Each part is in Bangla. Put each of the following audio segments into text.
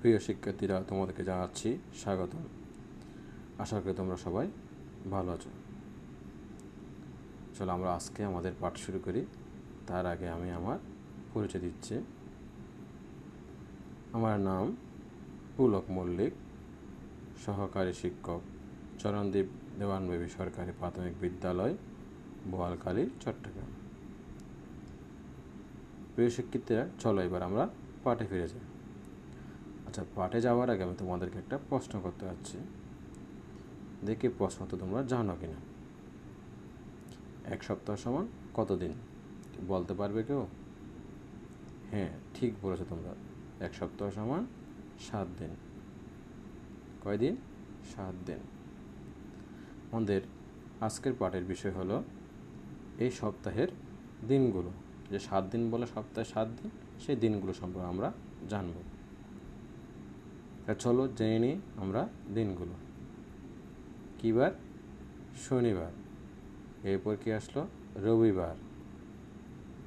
প্রিয় শিক্ষার্থীরা, তোমাদেরকে জানাচ্ছি স্বাগতম। আশা করি তোমরা সবাই ভালো আছো। চলো আমরা আজকে আমাদের পাঠ শুরু করি। তার আগে আমি আমার পরিচয় দিচ্ছি। আমার নাম পুলক মল্লিক, সহকারী শিক্ষক, চরণদ্বীপ দেওয়ানবেবী সরকারি প্রাথমিক বিদ্যালয়, বোয়ালখালী, চট্টগ্রাম। প্রিয় শিক্ষার্থীরা, চলো এবার আমরা পাঠে ফিরে যাই। আচ্ছা, পাঠে যাওয়ার আগে আমি তোমাদেরকে একটা প্রশ্ন করতে যাচ্ছি। দেখি প্রশ্ন তো তোমরা জানো কিনা। এক সপ্তাহ সমান কত দিন বলতে পারবে কেউ? হ্যাঁ, ঠিক বলেছো তোমরা। এক সপ্তাহ সমান 7 দিন। কয় দিন? 7 দিন। আমাদের আজকের পাঠের বিষয় হলো এই সপ্তাহের দিনগুলো। যে 7 দিন বলে সপ্তাহে 7 দিন, সেই দিনগুলো সম্পর্কে আমরা জানব। চলো জেনে নিই আমরা দিনগুলো। কী বার? শনিবার। এরপর কি আসলো? রবিবার।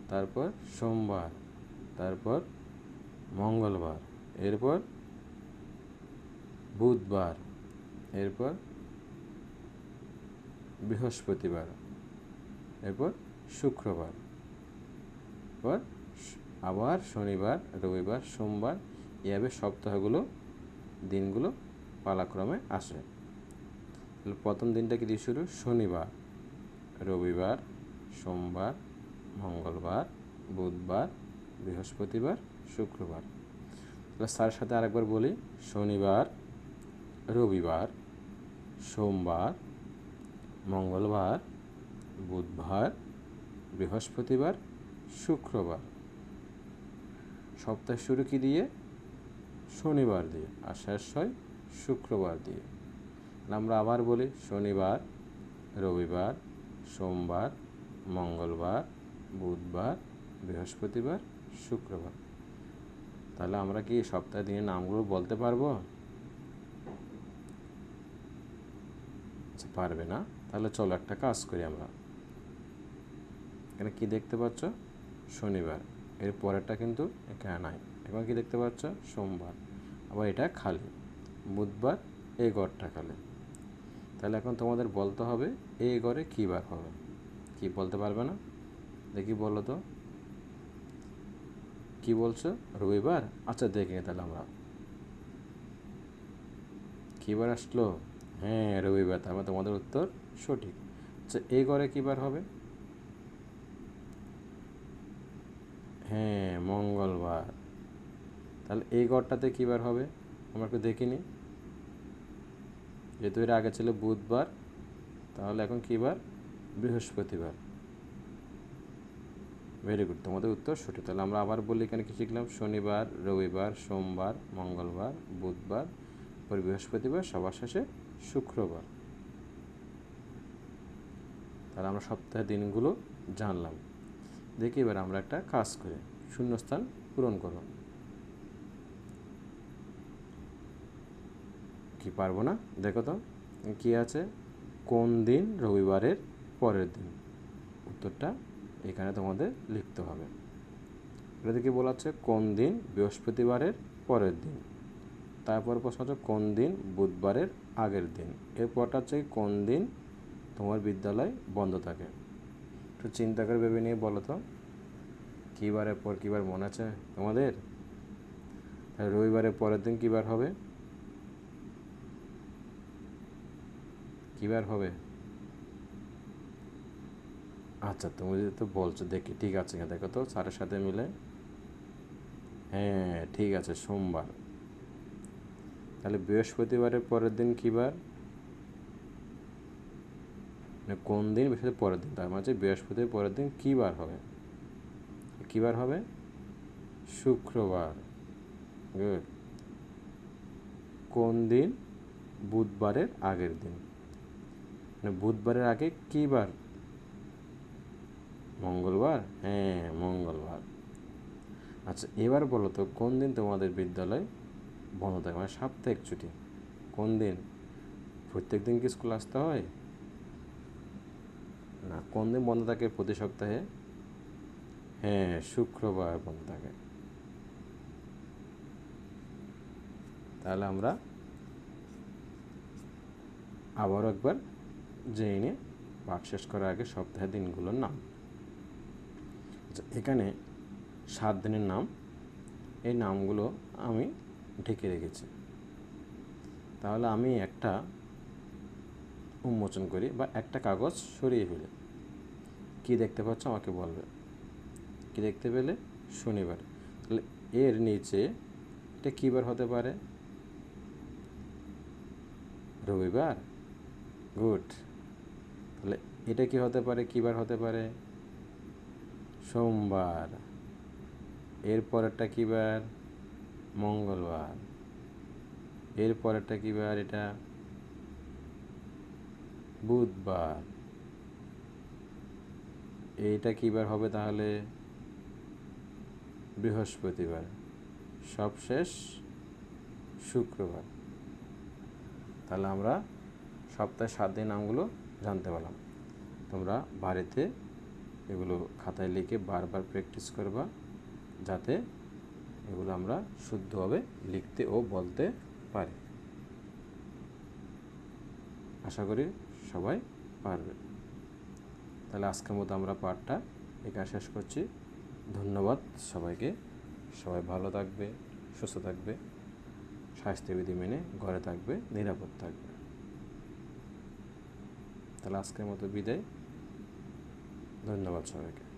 তারপর সোমবার। তারপর মঙ্গলবার। এরপর বুধবার। এরপর বৃহস্পতিবার। এরপর শুক্রবার। এরপর আবার শনিবার, রবিবার, সোমবার, এভাবে সপ্তাহগুলো দিনগুলো পালাক্রমে আসে। তাহলে প্রথম দিনটা কি দিয়ে শুরু? শনিবার, রবিবার, সোমবার, মঙ্গলবার, বুধবার, বৃহস্পতিবার, শুক্রবার। তাহলে স্যারের সাথে আরেকবার বলি। শনিবার, রবিবার, সোমবার, মঙ্গলবার, বুধবার, বৃহস্পতিবার, শুক্রবার। সপ্তাহ শুরু কি দিয়ে? শনিবার দিয়ে, আর শেষ হয় শুক্রবার দিয়ে। আমরা আবার বলি। শনিবার, রবিবার, সোমবার, মঙ্গলবার, বুধবার, বৃহস্পতিবার, শুক্রবার। তাহলে আমরা কি সপ্তাহে দিনের নামগুলো বলতে পারবো? পারবে না। তাহলে চলো একটা কাজ করি আমরা। এখানে কি দেখতে পাচ্ছ? শনিবার। এর পরেরটা কিন্তু এখানে নাই। এখন কি দেখতে পাচ্ছ? সোমবার। আবার এটা খালি। বুধবার এই ঘরটা খালি। তাহলে এখন তোমাদের বলতে হবে এই ঘরে কী বার হবে। কি বলতে পারবে না? দেখি বলো তো, কি বলছো? রবিবার। আচ্ছা, দেখি তাহলে আমরা কী বার আসলো। হ্যাঁ, রবিবার। তার মানে তোমাদের উত্তর সঠিক। আচ্ছা, এই ঘরে কী বার হবে? হ্যাঁ, মঙ্গলবার। তাহলে এই ঘরটাতে কী বার হবে আমরা একটু দেখিনি। যেহেতু এর আগে ছিল বুধবার, তাহলে এখন কী বার? বৃহস্পতিবার। ভেরি গুড, তোমাদের উত্তর সঠিক। তাহলে আমরা আবার বলি, এখানে কি শিখলাম? শনিবার, রবিবার, সোমবার, মঙ্গলবার, বুধবার, পরে বৃহস্পতিবার, সবার শেষে শুক্রবার। তাহলে আমরা সপ্তাহের দিনগুলো জানলাম। দেখি এবার আমরা একটা কাজ করি। শূন্যস্থান পূরণ করো। কি পারবো না? দেখো তো কি আছে। কোন দিন রবিবারের পরের দিন? উত্তরটা এখানে তোমাদের লিখতে হবে। এটা কি বলা আছে? কোন দিন বৃহস্পতিবারের পরের দিন। তারপর প্রশ্ন হচ্ছে কোন দিন বুধবারের আগের দিন। এরপরটা হচ্ছে কোন দিন তোমার বিদ্যালয় বন্ধ থাকে। একটু চিন্তা করে ভেবে নিয়ে বলো তো, কী বারের পর কী বার মনে আছে তোমাদের? রবিবারের পরের দিন কী বার হবে? কী বার হবে? আচ্ছা, তুমি যদি তো বলছো, দেখি ঠিক আছে কিনা দেখো তো স্যারের সাথে মিলে। হ্যাঁ, ঠিক আছে, সোমবার। তাহলে বৃহস্পতিবারের পরের দিন কী বার? কোন দিন বৃহস্পতির পরের দিন, তার মানে বৃহস্পতির পরের দিন কী বার হবে? কী বার হবে? শুক্রবার। গুড। কোন দিন বুধবারের আগের দিন? মানে বুধবারের আগে কী বার? মঙ্গলবার। হ্যাঁ, মঙ্গলবার। আচ্ছা, এবার বলো তো কোন দিন তোমাদের বিদ্যালয় বন্ধ থাকে, মানে সাপ্তাহিক ছুটি? কোন দিন? প্রত্যেক দিন কি স্কুল আসতে হয়? না। কোন দিন বন্ধ থাকে প্রতি সপ্তাহে? হ্যাঁ, শুক্রবার বন্ধ থাকে। তাহলে আমরা আবারও একবার জেনে নিয়ে পাঠ শেষ করার আগে সপ্তাহের দিনগুলোর নাম। আচ্ছা, এখানে 7 দিনের নাম, এই নামগুলো আমি ঢেকে রেখেছি। তাহলে আমি একটা উন্মোচন করি বা একটা কাগজ সরিয়ে ফেলি। কী দেখতে পাচ্ছ আমাকে বলবে। কী দেখতে পেলে? শনিবার। তাহলে এর নিচে এটা কী বার হতে পারে? রবিবার। গুড। তাহলে এটা কি হতে পারে, কী বার হতে পারে? সোমবার। এর পরেরটা কী বার? মঙ্গলবার। এর পরেরটা কী বার? এটা বুধবার। এইটা কী বার হবে তাহলে? বৃহস্পতিবার। সবশেষ শুক্রবার। তাহলে আমরা সপ্তাহে 7 দিন নামগুলো জানতে পারলাম। তোমরা বাড়িতে এগুলো খাতায় লিখে বারবার প্র্যাকটিস করবা, যাতে এগুলো আমরা শুদ্ধভাবে লিখতে ও বলতে পারি। আশা করি সবাই পারবে। তাহলে আজকের মতো আমরা পাঠটা এখানে শেষ করছি। ধন্যবাদ সবাইকে। সবাই ভালো থাকবে, সুস্থ থাকবে, স্বাস্থ্যবিধি মেনে ঘরে থাকবে, নিরাপদ থাকবে। তাহলে আজকের মতো বিদায়। ধন্যবাদ সবাইকে।